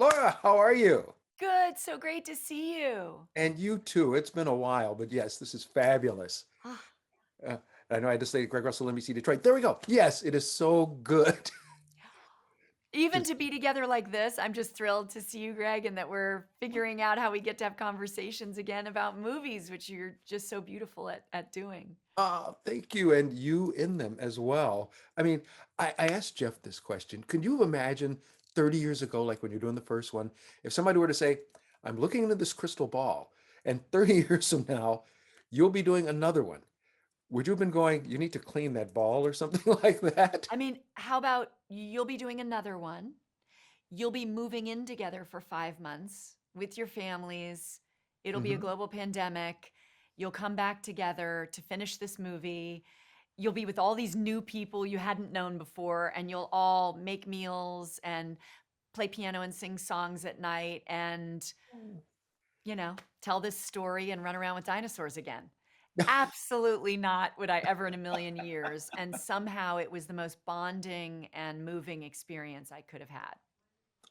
Laura, how are you? Good, so great to see you. And you too. It's been a while, but yes, this is fabulous. Ah, Uh, I know I just say Greg Russell, NBC Detroit. There we go. Yes, it is so good. even Just to be together like this, I'm just thrilled to see you, Greg, and that we're figuring out how we get to have conversations again about movies, which you're just so beautiful at doing. thank you, and you in them as well. I mean, I asked Jeff this question. Can you imagine 30 years ago, like when you're doing the first one, if somebody were to say, I'm looking into this crystal ball, and 30 years from now, you'll be doing another one. Would you have been going, you need to clean that ball or something like that? I mean, how about you'll be doing another one? You'll be moving in together for 5 months with your families. It'll be a Hmm. global pandemic. You'll come back together to finish this movie. You'll be with all these new people you hadn't known before, and you'll all make meals and play piano and sing songs at night and, tell this story and run around with dinosaurs again. Absolutely not would I ever in a million years. And somehow it was the most bonding and moving experience I could have had.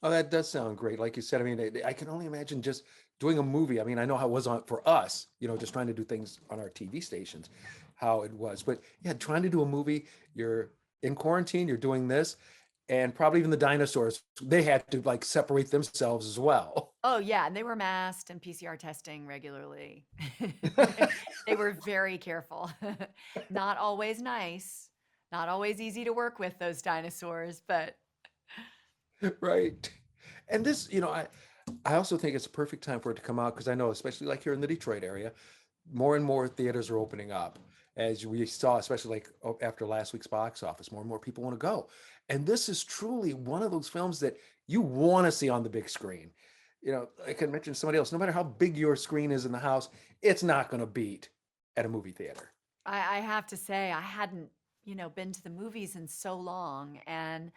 Oh, that does sound great. Like you said, I mean, I can only imagine just doing a movie. I mean, I know how it was on for us, just trying to do things on our TV stations, how it was. But yeah, trying to do a movie, you're in quarantine, you're doing this, and probably even the dinosaurs, they had to like separate themselves as well. Oh, yeah, and they were masked and PCR testing regularly. They were very careful. Not always nice, not always easy to work with those dinosaurs, but Right. And this, I also think it's a perfect time for it to come out because I know, especially like here in the Detroit area, more and more theaters are opening up. As we saw, especially like after last week's box office, more and more people want to go. And this is truly one of those films that you want to see on the big screen. I can mention somebody else, no matter how big your screen is in the house, it's not going to beat at a movie theater. I have to say I hadn't, been to the movies in so long, and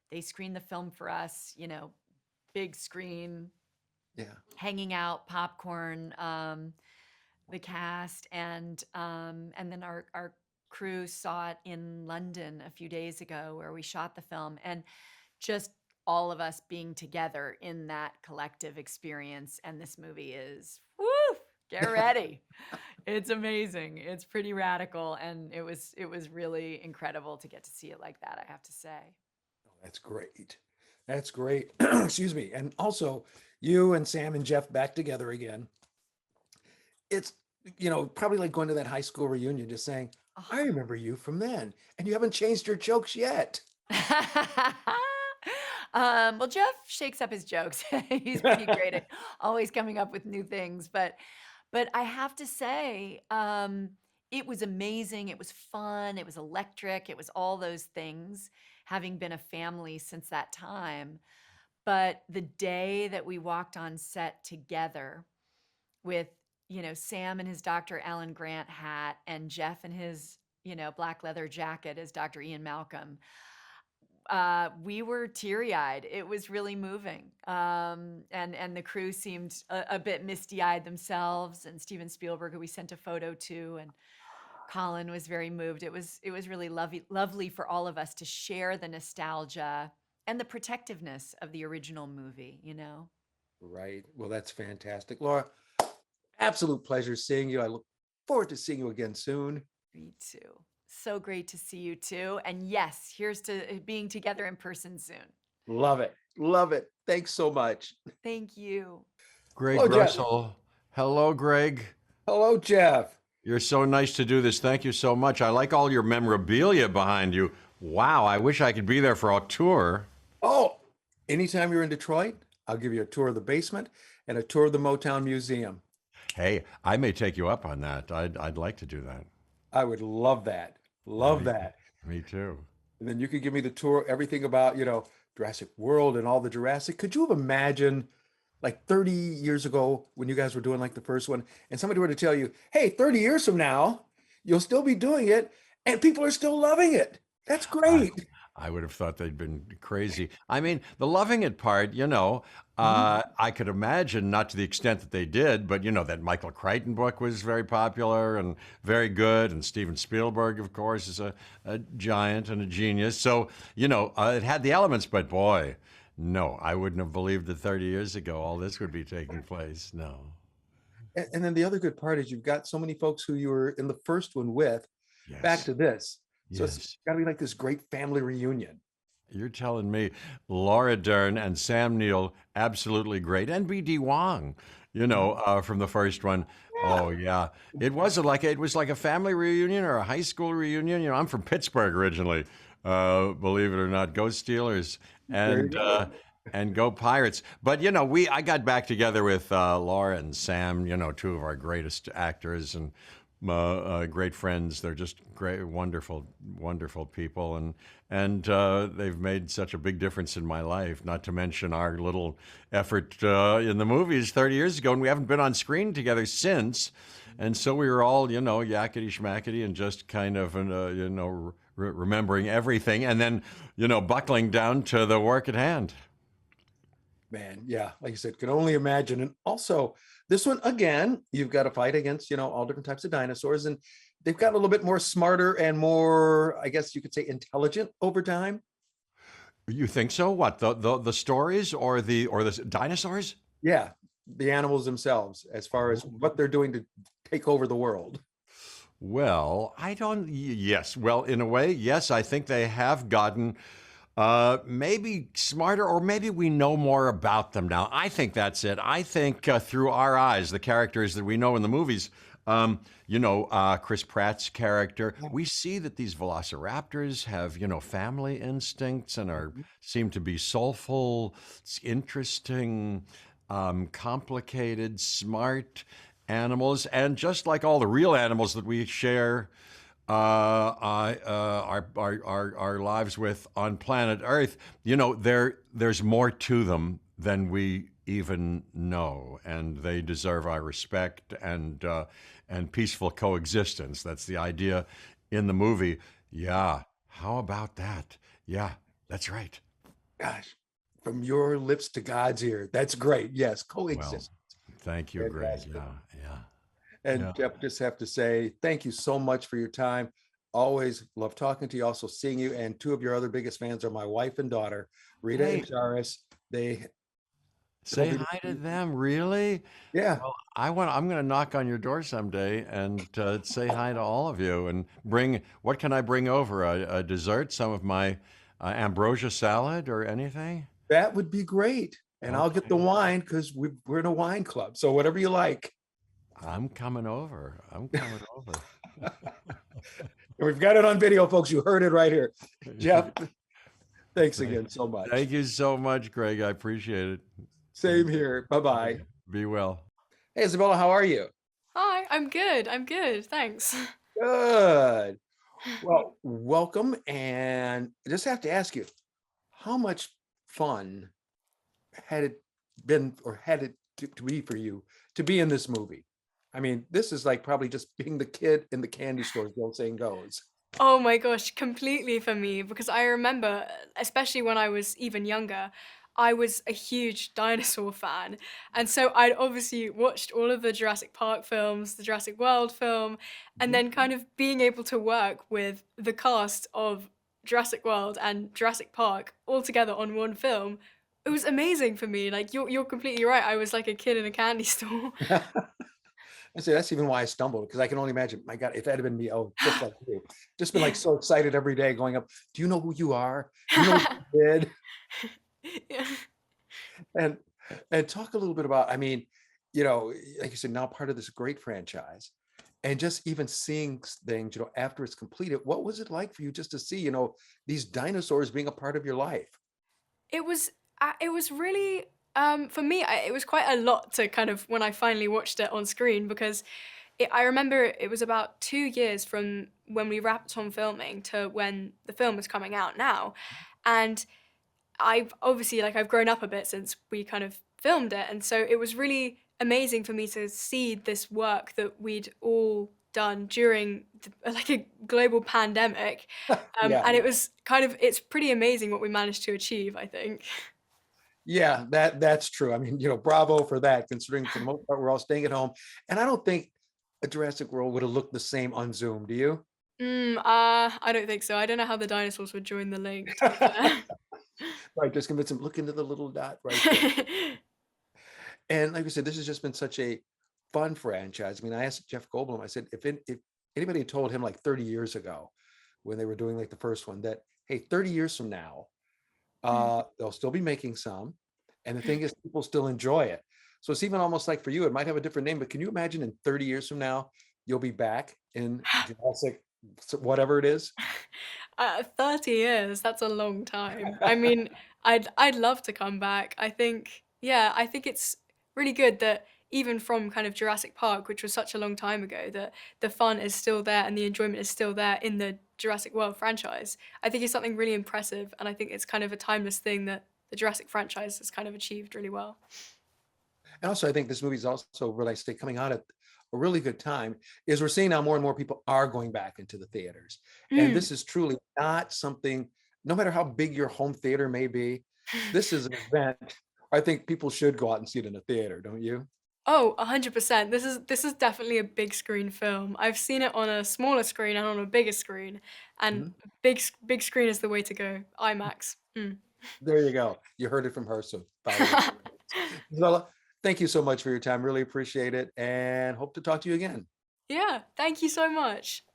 they screened the film for us, big screen, Yeah. hanging out, popcorn, the cast, and then our crew saw it in London a few days ago where we shot the film, and just all of us being together in that collective experience. And this movie is, woo, get ready. It's amazing. It's pretty radical, and it was really incredible to get to see it like that, I have to say. That's great. That's great. Excuse me. And also, you and Sam and Jeff back together again. It's, probably like going to that high school reunion, just saying, I remember you from then. And you haven't changed your jokes yet. Well, Jeff shakes up his jokes. He's pretty great at always coming up with new things, but I have to say, it was amazing. It was fun. It was electric. It was all those things, having been a family since that time. But the day that we walked on set together with, Sam in his Dr. Alan Grant hat and Jeff in his, black leather jacket as Dr. Ian Malcolm, we were teary-eyed. It was really moving. And the crew seemed a bit misty-eyed themselves, and Steven Spielberg, who we sent a photo to, and Colin was very moved. It was really lovely for all of us to share the nostalgia and the protectiveness of the original movie. Right. Well, that's fantastic. Laura, absolute pleasure seeing you. I look forward to seeing you again soon. Me too. So great to see you too. And yes, here's to being together in person soon. Love it. Love it. Thanks so much. Thank you. Hello, Greg Jeff. Russell. Hello, Greg. Hello, Jeff. You're so nice to do this. Thank you so much. I like all your memorabilia behind you. Wow, I wish I could be there for a tour. Oh, anytime you're in Detroit, I'll give you a tour of the basement and a tour of the Motown Museum. Hey, I may take you up on that. I'd like to do that. I would love that. Love Me, that. me too. And then you could give me the tour, everything about, Jurassic World and all the Jurassic. Could you have imagined like 30 years ago when you guys were doing like the first one and somebody were to tell you, hey, 30 years from now, you'll still be doing it and people are still loving it. That's I, great. I would have thought they'd been crazy. I mean, the loving it part, Mhm. I could imagine, not to the extent that they did, but that Michael Crichton book was very popular and very good. And Steven Spielberg, of course, is a giant and a genius. So, it had the elements, but boy, No, I wouldn't have believed that 30 years ago all this would be taking place. No. And then the other good part is you've got so many folks who you were in the first one with back Yes. to this. So it's Yes. got to be like this great family reunion. You're telling me Laura Dern and Sam Neill, absolutely great. And B.D. Wong, from the first one. Yeah. Oh yeah, it was like a family reunion or a high school reunion. I'm from Pittsburgh originally, believe it or not. Go Steelers There you and go. and go Pirates. But I got back together with Laura and Sam. Two of our greatest actors and great friends. They're just great, wonderful, wonderful people, and they've made such a big difference in my life. Not to mention our little effort in the movies 30 years ago, and we haven't been on screen together since. And so we were all, yakety schmackety and just kind of, remembering everything, and then, buckling down to the work at hand. Man, yeah, like you said, can only imagine. And also, this one again, you've got to fight against, all different types of dinosaurs, and they've got a little bit more smarter and more, I guess you could say, intelligent over time. You think so? What the stories or the dinosaurs? Yeah, the animals themselves, as far as what they're doing to take over the world. Well, I don't. Yes. Well, in a way, yes. I think they have gotten maybe smarter, or maybe we know more about them now. I think that's it. I think through our eyes, the characters that we know in the movies, Chris Pratt's character, we see that these velociraptors have, family instincts and seem to be soulful, interesting, complicated, smart animals. And just like all the real animals that we share our lives with on planet Earth, there's more to them than we even know, and they deserve our respect and peaceful coexistence. That's the idea in the movie. Yeah, how about that? Yeah, that's right. Gosh, from your lips to God's ear. That's great. Yes, Well, coexist. thank you, Greg. Fantastic. Yeah, yeah, And yeah. Jeff, just have to say thank you so much for your time. Always love talking to you, also seeing you. And two of your other biggest fans are my wife and daughter, Rita and Hey, Charis. They say told me, hi to them. Really? yeah, Well, I'm going to knock on your door someday and say hi to all of you and bring. What can I bring over? A dessert? Some of my ambrosia salad or anything? that would be great. And I'll get the Okay. wine because we're in a wine club. So whatever you like. I'm coming over. I'm coming over. We've got it on video, folks. You heard it right here. Jeff, thanks Thank again so much. thank you so much, Greg. I appreciate it. Same here. Bye bye. Okay. Be well. Hey, Isabella, how are you? Hi, I'm good. I'm good. Thanks. Good. Well, welcome. And I just have to ask you, how much fun had it been, or had it to be for you to be in this movie? I mean, this is like probably just being the kid in the candy store, as the old saying goes. Oh my gosh, completely for me because I remember, especially when I was even younger, I was a huge dinosaur fan. And so I'd obviously watched all of the Jurassic Park films, the Jurassic World film, and Mhm. then kind of being able to work with the cast of Jurassic World and Jurassic Park all together on one film. It was amazing for me. Like you're completely right. I was like a kid in a candy store. I say that's even why I stumbled, because I can only imagine, my God, if that had been me, oh, just like you, just been like so excited every day going up. Do you know who you are? Do you know what you did? Yeah. And talk a little bit about, I mean, like you said, now part of this great franchise, and just even seeing things, after it's completed, what was it like for you just to see, these dinosaurs being a part of your life? It was it was really for me it was quite a lot to kind of when I finally watched it on screen because I remember it was about 2 years from when we wrapped on filming to when the film was coming out now, and I've obviously like I've grown up a bit since we kind of filmed it, and so it was really amazing for me to see this work that we'd all done during like a global pandemic, Yeah. and it was kind of it's pretty amazing what we managed to achieve, I think. Yeah, that's true. I mean, bravo for that, considering for the most part we're all staying at home. And I don't think a Jurassic World would have looked the same on Zoom. Do you? I don't think so. I don't know how the dinosaurs would join the link, to be fair. Right, just convince him, look into the little dot right there. And like I said, this has just been such a fun franchise. I mean, I asked Jeff Goldblum, I said, if anybody had told him like 30 years ago when they were doing like the first one that, hey, 30 years from now, Mm. they'll still be making some. And the thing is, people still enjoy it. So it's even almost like for you, it might have a different name, but can you imagine in 30 years from now, you'll be back in Jurassic, whatever it is? 30 years, that's a long time. I mean, I'd love to come back. I think, yeah, I think it's really good that even from kind of Jurassic Park, which was such a long time ago, that the fun is still there and the enjoyment is still there in the Jurassic World franchise. I think it's something really impressive, and I think it's kind of a timeless thing that the Jurassic franchise has kind of achieved really well. And also, I think this movie is also really, I say, coming out at a really good time, is we're seeing now more and more people are going back into the theaters. And Mm. this is truly not something, no matter how big your home theater may be, this is an event I think people should go out and see it in a theater, don't you? Oh, 100%. This is definitely a big screen film. I've seen it on a smaller screen and on a bigger screen, and Mhm. big screen is the way to go. IMAX. Mm. There you go. You heard it from her, so follow it. Isabella, thank you so much for your time. Really appreciate it and hope to talk to you again. Yeah, thank you so much.